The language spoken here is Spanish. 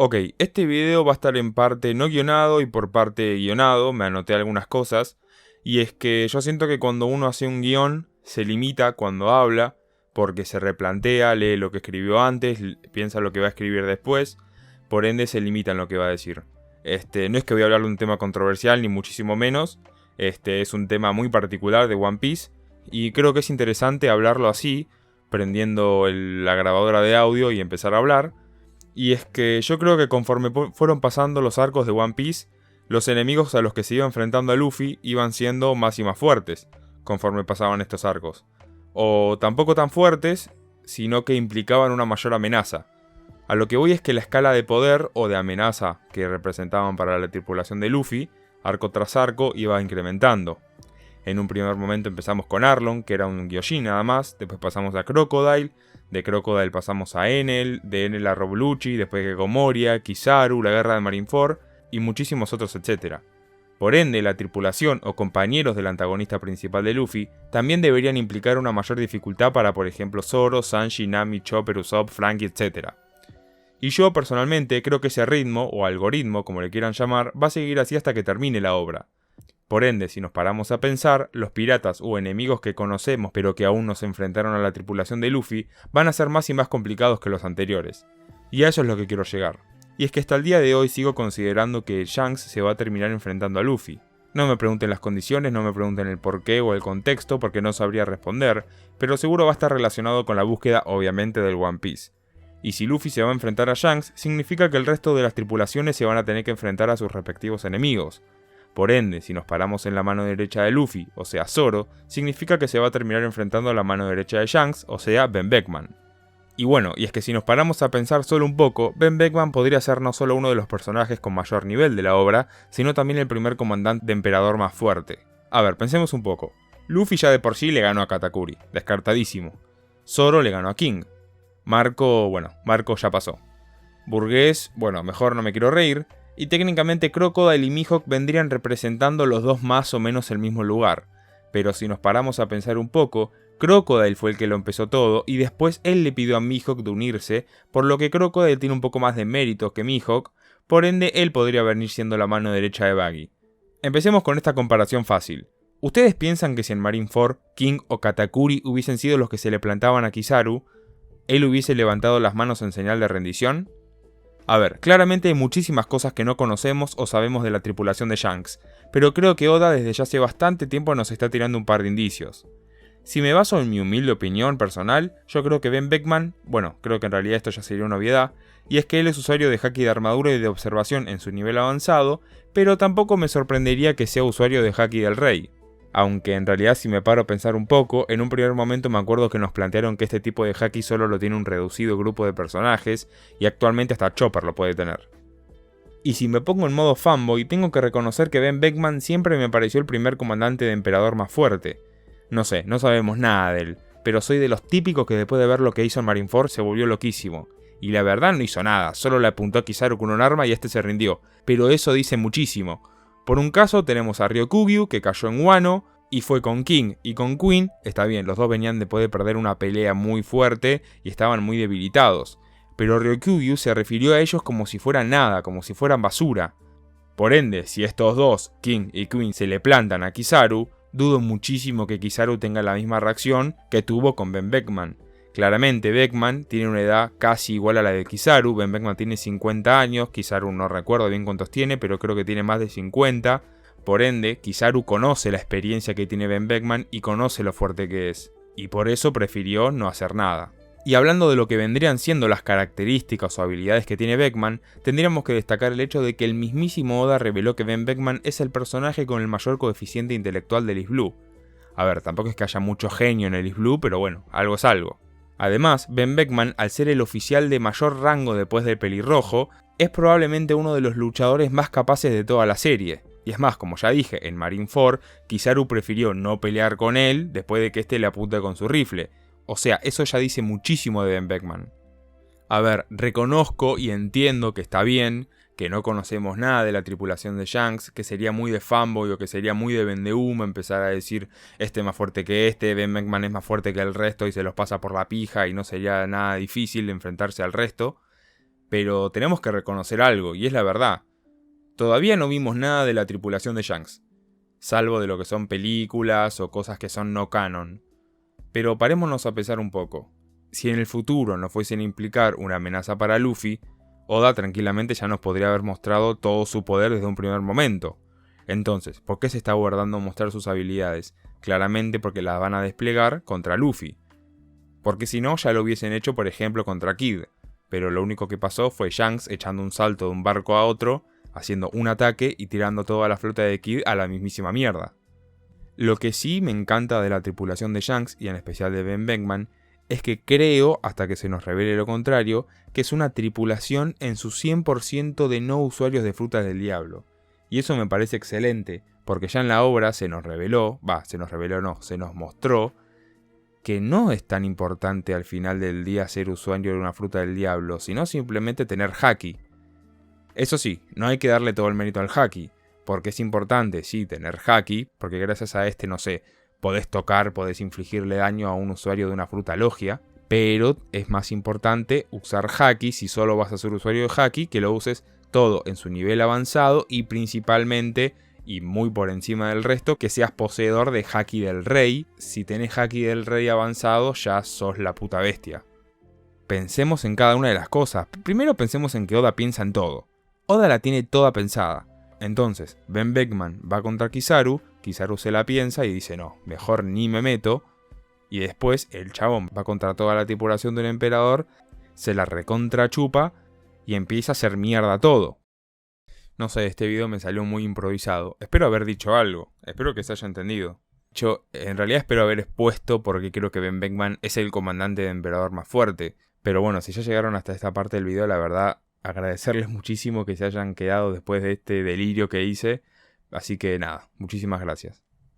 Ok, este video va a estar en parte no guionado y por parte guionado, me anoté algunas cosas. Y es que yo siento que cuando uno hace un guión, se limita cuando habla, porque se replantea, lee lo que escribió antes, piensa lo que va a escribir después, por ende se limita en lo que va a decir. No es que voy a hablar de un tema controversial, ni muchísimo menos. Es un tema muy particular de One Piece, y creo que es interesante hablarlo así, prendiendo la grabadora de audio y empezar a hablar. Y es que yo creo que conforme fueron pasando los arcos de One Piece, los enemigos a los que se iba enfrentando a Luffy iban siendo más y más fuertes, conforme pasaban estos arcos. O tampoco tan fuertes, sino que implicaban una mayor amenaza. A lo que voy es que la escala de poder o de amenaza que representaban para la tripulación de Luffy, arco tras arco, iba incrementando. En un primer momento empezamos con Arlong, que era un Gyojin nada más, después pasamos a Crocodile, de Crocodile pasamos a Enel, de Enel a Rob Lucci, después Gecko Moria, Kizaru, la guerra de Marineford y muchísimos otros etc. Por ende, la tripulación o compañeros del antagonista principal de Luffy también deberían implicar una mayor dificultad para, por ejemplo, Zoro, Sanji, Nami, Chopper, Usopp, Franky, etc. Y yo personalmente creo que ese ritmo, o algoritmo como le quieran llamar, va a seguir así hasta que termine la obra. Por ende, si nos paramos a pensar, los piratas o enemigos que conocemos pero que aún no se enfrentaron a la tripulación de Luffy van a ser más y más complicados que los anteriores. Y a eso es lo que quiero llegar. Y es que hasta el día de hoy sigo considerando que Shanks se va a terminar enfrentando a Luffy. No me pregunten las condiciones, no me pregunten el porqué o el contexto porque no sabría responder, pero seguro va a estar relacionado con la búsqueda obviamente del One Piece. Y si Luffy se va a enfrentar a Shanks, significa que el resto de las tripulaciones se van a tener que enfrentar a sus respectivos enemigos. Por ende, si nos paramos en la mano derecha de Luffy, o sea Zoro, significa que se va a terminar enfrentando a la mano derecha de Shanks, o sea Ben Beckman. Y bueno, y es que si nos paramos a pensar solo un poco, Ben Beckman podría ser no solo uno de los personajes con mayor nivel de la obra, sino también el primer comandante de emperador más fuerte. A ver, pensemos un poco. Luffy ya de por sí le ganó a Katakuri, descartadísimo. Zoro le ganó a King. Marco ya pasó. Burgués, mejor no me quiero reír. Y técnicamente Crocodile y Mihawk vendrían representando los dos más o menos el mismo lugar. Pero si nos paramos a pensar un poco, Crocodile fue el que lo empezó todo y después él le pidió a Mihawk de unirse, por lo que Crocodile tiene un poco más de mérito que Mihawk, por ende él podría venir siendo la mano derecha de Buggy. Empecemos con esta comparación fácil. ¿Ustedes piensan que si en Marineford, King o Katakuri hubiesen sido los que se le plantaban a Kizaru, él hubiese levantado las manos en señal de rendición? A ver, claramente hay muchísimas cosas que no conocemos o sabemos de la tripulación de Shanks, pero creo que Oda desde ya hace bastante tiempo nos está tirando un par de indicios. Si me baso en mi humilde opinión personal, yo creo que Ben Beckman, creo que en realidad esto ya sería una obviedad, y es que él es usuario de haki de armadura y de observación en su nivel avanzado, pero tampoco me sorprendería que sea usuario de haki del rey. Aunque en realidad si me paro a pensar un poco, en un primer momento me acuerdo que nos plantearon que este tipo de haki solo lo tiene un reducido grupo de personajes, y actualmente hasta Chopper lo puede tener. Y si me pongo en modo fanboy, tengo que reconocer que Ben Beckman siempre me pareció el primer comandante de emperador más fuerte. No sé, no sabemos nada de él, pero soy de los típicos que después de ver lo que hizo en Marineford se volvió loquísimo. Y la verdad no hizo nada, solo le apuntó a Kizaru con un arma y este se rindió, pero eso dice muchísimo. Por un caso tenemos a Ryokugyu, que cayó en Wano, y fue con King y con Queen, está bien, los dos venían después de perder una pelea muy fuerte y estaban muy debilitados, pero Ryokugyu se refirió a ellos como si fueran nada, como si fueran basura. Por ende, si estos dos, King y Queen, se le plantan a Kizaru, dudo muchísimo que Kizaru tenga la misma reacción que tuvo con Ben Beckman. Claramente Beckman tiene una edad casi igual a la de Kizaru, Ben Beckman tiene 50 años, Kizaru no recuerdo bien cuántos tiene, pero creo que tiene más de 50. Por ende, Kizaru conoce la experiencia que tiene Ben Beckman y conoce lo fuerte que es, y por eso prefirió no hacer nada. Y hablando de lo que vendrían siendo las características o habilidades que tiene Beckman, tendríamos que destacar el hecho de que el mismísimo Oda reveló que Ben Beckman es el personaje con el mayor coeficiente intelectual del East Blue. A ver, tampoco es que haya mucho genio en el East Blue, pero algo es algo. Además, Ben Beckman, al ser el oficial de mayor rango después del pelirrojo, es probablemente uno de los luchadores más capaces de toda la serie. Y es más, como ya dije, en Marineford, Kizaru prefirió no pelear con él después de que este le apunte con su rifle. O sea, eso ya dice muchísimo de Ben Beckman. A ver, reconozco y entiendo que está bien, que no conocemos nada de la tripulación de Shanks, que sería muy de fanboy o que sería muy de vendehumo empezar a decir este es más fuerte que este, Ben Beckman es más fuerte que el resto y se los pasa por la pija y no sería nada difícil enfrentarse al resto. Pero tenemos que reconocer algo, y es la verdad. Todavía no vimos nada de la tripulación de Shanks, salvo de lo que son películas o cosas que son no canon. Pero parémonos a pensar un poco. Si en el futuro nos fuesen a implicar una amenaza para Luffy, Oda tranquilamente ya nos podría haber mostrado todo su poder desde un primer momento. Entonces, ¿por qué se está guardando mostrar sus habilidades? Claramente porque las van a desplegar contra Luffy. Porque si no, ya lo hubiesen hecho por ejemplo contra Kid. Pero lo único que pasó fue Shanks echando un salto de un barco a otro, haciendo un ataque y tirando toda la flota de Kid a la mismísima mierda. Lo que sí me encanta de la tripulación de Shanks, y en especial de Ben Beckman, es que creo, hasta que se nos revele lo contrario, que es una tripulación en su 100% de no usuarios de frutas del diablo. Y eso me parece excelente, porque ya en la obra se nos mostró que no es tan importante al final del día ser usuario de una fruta del diablo, sino simplemente tener haki. Eso sí, no hay que darle todo el mérito al haki, porque es importante, sí, tener haki, porque gracias a no sé, podés tocar, podés infligirle daño a un usuario de una fruta logia, pero es más importante usar haki si solo vas a ser usuario de haki, que lo uses todo en su nivel avanzado y principalmente, y muy por encima del resto, que seas poseedor de haki del rey. Si tenés haki del rey avanzado, ya sos la puta bestia. Pensemos en cada una de las cosas. Primero pensemos en que Oda piensa en todo. Oda la tiene toda pensada. Entonces, Ben Beckman va contra Kizaru, Kizaru se la piensa y dice no, mejor ni me meto. Y después el chabón va contra toda la tripulación del emperador, se la recontra chupa y empieza a hacer mierda todo. No sé, este video me salió muy improvisado. Espero haber dicho algo, espero que se haya entendido. En realidad espero haber expuesto porque creo que Ben Beckman es el comandante de emperador más fuerte. Pero bueno, si ya llegaron hasta esta parte del video, la verdad, agradecerles muchísimo que se hayan quedado después de este delirio que hice. Así que nada, muchísimas gracias.